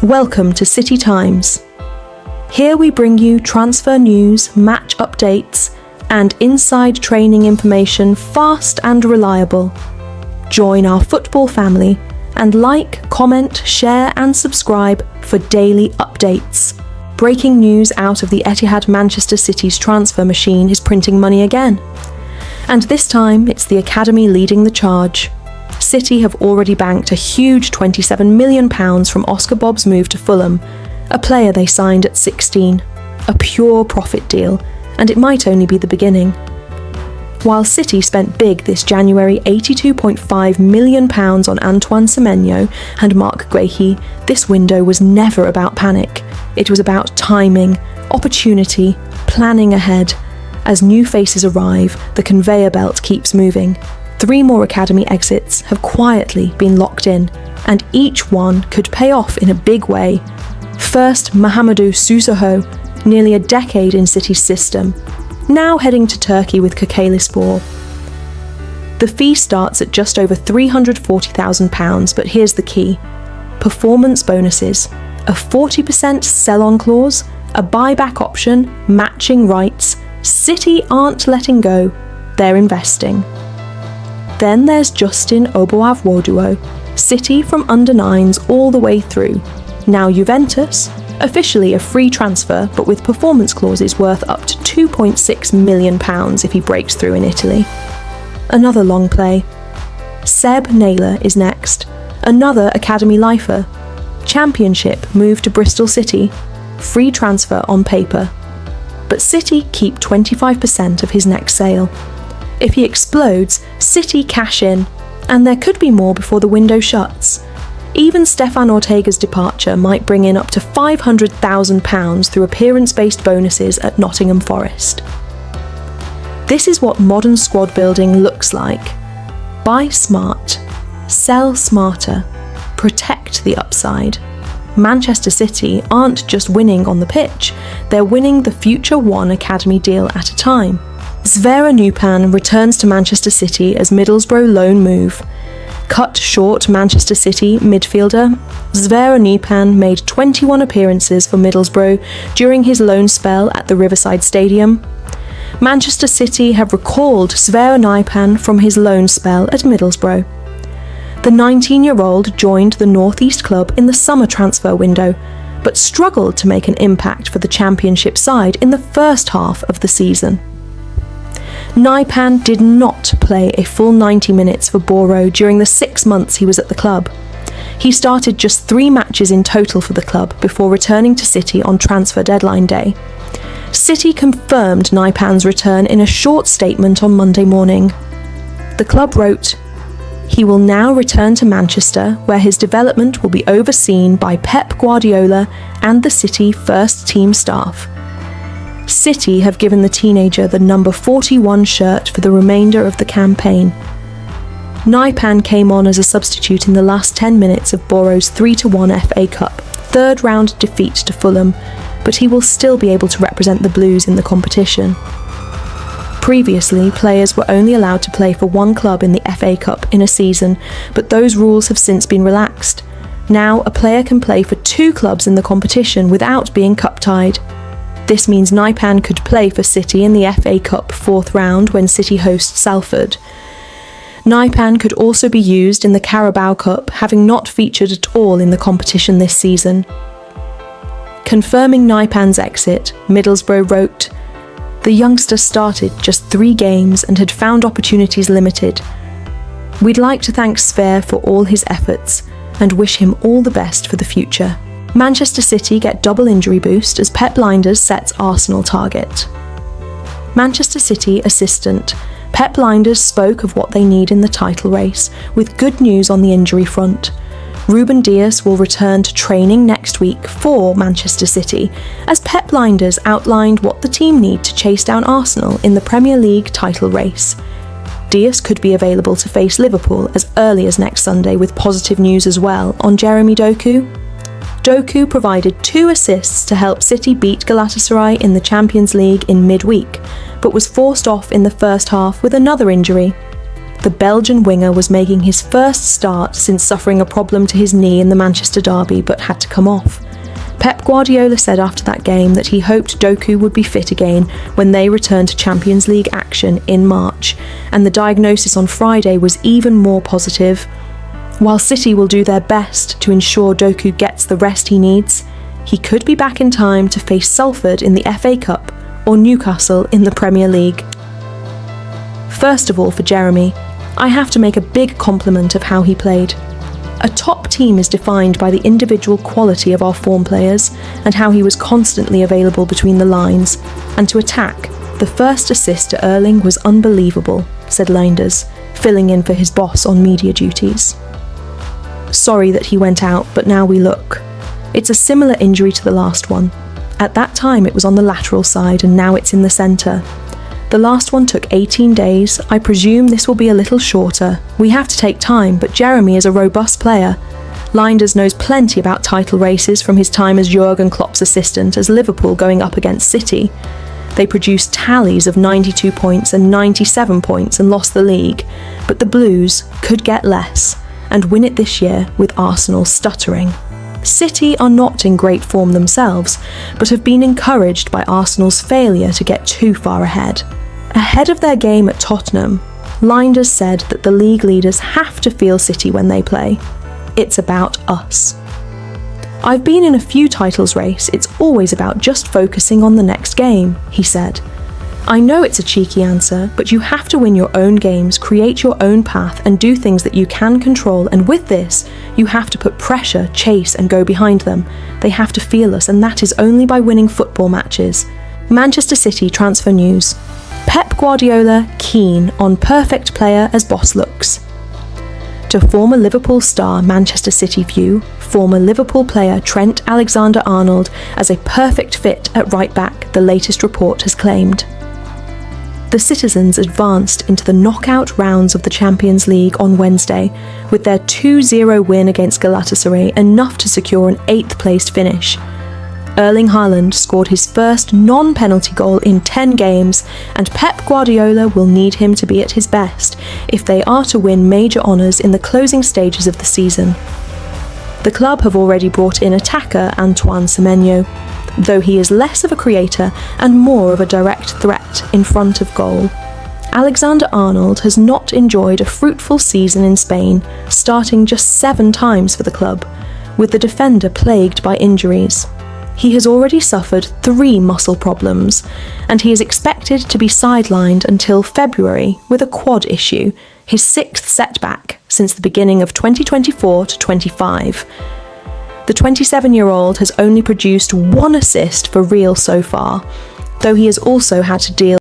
Welcome to City Times. Here we bring you transfer news, match updates, and inside training information fast and reliable. Join our football family and like, comment, share and subscribe for daily updates. Breaking news out of the Etihad Manchester City's transfer machine is printing money again. And this time it's the academy leading the charge. City have already banked a huge £27 million from Oscar Bobb's move to Fulham, a player they signed at 16. A pure profit deal, and it might only be the beginning. While City spent big this January £82.5 million on Antoine Semenyo and Marc Guehi, this window was never about panic. It was about timing, opportunity, planning ahead. As new faces arrive, the conveyor belt keeps moving. 3 more academy exits have quietly been locked in, and each one could pay off in a big way. First, Mahamadou Sissoko, nearly a decade in City's system, now heading to Turkey with Kocaelispor. The fee starts at just over £340,000, but here's the key. Performance bonuses, a 40% sell-on clause, a buyback option, matching rights. City aren't letting go, they're investing. Then there's Justin Oboawoduo, City from under-9s all the way through. Now Juventus, officially a free transfer, but with performance clauses worth up to £2.6 million if he breaks through in Italy. Another long play. Seb Naylor is next, another academy lifer. Championship move to Bristol City, free transfer on paper. But City keep 25% of his next sale. If he explodes, City cash in, and there could be more before the window shuts. Even Stefan Ortega's departure might bring in up to £500,000 through appearance-based bonuses at Nottingham Forest. This is what modern squad building looks like. Buy smart, sell smarter, protect the upside. Manchester City aren't just winning on the pitch, they're winning the Future One Academy deal at a time. Zvera Nupan returns to Manchester City as Middlesbrough loan move. Cut short Manchester City midfielder, Zvera Nupan made 21 appearances for Middlesbrough during his loan spell at the Riverside Stadium. Manchester City have recalled Zvera Nupan from his loan spell at Middlesbrough. The 19-year-old joined the North East club in the summer transfer window, but struggled to make an impact for the Championship side in the first half of the season. Naipan did not play a full 90 minutes for Boro during the 6 months he was at the club. He started just 3 matches in total for the club before returning to City on transfer deadline day. City confirmed Naipan's return in a short statement on Monday morning. The club wrote, "He will now return to Manchester, where his development will be overseen by Pep Guardiola and the City first team staff." City have given the teenager the number 41 shirt for the remainder of the campaign. Naipan came on as a substitute in the last 10 minutes of Boro's 3-1 FA Cup, third round defeat to Fulham, but he will still be able to represent the Blues in the competition. Previously, players were only allowed to play for one club in the FA Cup in a season, but those rules have since been relaxed. Now, a player can play for 2 clubs in the competition without being cup-tied. This means Naipan could play for City in the FA Cup 4th round when City hosts Salford. Naipan could also be used in the Carabao Cup, having not featured at all in the competition this season. Confirming Naipan's exit, Middlesbrough wrote, "The youngster started just 3 games and had found opportunities limited. We'd like to thank Sver for all his efforts and wish him all the best for the future." Manchester City get double injury boost as Pep Lijnders sets Arsenal target. Manchester City assistant Pep Lijnders spoke of what they need in the title race, with good news on the injury front. Ruben Dias will return to training next week for Manchester City, as Pep Lijnders outlined what the team need to chase down Arsenal in the Premier League title race. Dias could be available to face Liverpool as early as next Sunday, with positive news as well on Jeremy Doku. Doku provided 2 assists to help City beat Galatasaray in the Champions League in midweek, but was forced off in the first half with another injury. The Belgian winger was making his first start since suffering a problem to his knee in the Manchester derby but had to come off. Pep Guardiola said after that game that he hoped Doku would be fit again when they returned to Champions League action in March, and the diagnosis on Friday was even more positive. While City will do their best to ensure Doku gets the rest he needs, he could be back in time to face Salford in the FA Cup or Newcastle in the Premier League. First of all, for Jeremy, I have to make a big compliment of how he played. A top team is defined by the individual quality of our form players and how he was constantly available between the lines, and to attack. The first assist to Erling was unbelievable, said Leinders, filling in for his boss on media duties. Sorry that he went out, but now we look. It's a similar injury to the last one. At that time it was on the lateral side and now it's in the centre. The last one took 18 days. I presume this will be a little shorter. We have to take time, but Jeremy is a robust player. Leinders knows plenty about title races from his time as Jurgen Klopp's assistant as Liverpool going up against City. They produced tallies of 92 points and 97 points and lost the league, but the Blues could get less and win it this year with Arsenal stuttering. City are not in great form themselves, but have been encouraged by Arsenal's failure to get too far ahead. Ahead of their game at Tottenham, Leinders said that the league leaders have to feel City when they play. It's about us. I've been in a few titles race, it's always about just focusing on the next game, he said. I know it's a cheeky answer, but you have to win your own games, create your own path and do things that you can control, and with this, you have to put pressure, chase and go behind them. They have to feel us, and that is only by winning football matches. Manchester City transfer news. Pep Guardiola keen on perfect player as boss looks. To former Liverpool star Manchester City view, former Liverpool player Trent Alexander-Arnold as a perfect fit at right back, the latest report has claimed. The citizens advanced into the knockout rounds of the Champions League on Wednesday, with their 2-0 win against Galatasaray enough to secure an 8th placed finish. Erling Haaland scored his first non-penalty goal in 10 games, and Pep Guardiola will need him to be at his best if they are to win major honours in the closing stages of the season. The club have already brought in attacker Antoine Semenyo, though he is less of a creator and more of a direct threat in front of goal. Alexander-Arnold has not enjoyed a fruitful season in Spain, starting just 7 times for the club, with the defender plagued by injuries. He has already suffered 3 muscle problems, and he is expected to be sidelined until February with a quad issue, his 6th setback since the beginning of 2024-25. The 27-year-old has only produced 1 assist for Real so far, though he has also had to deal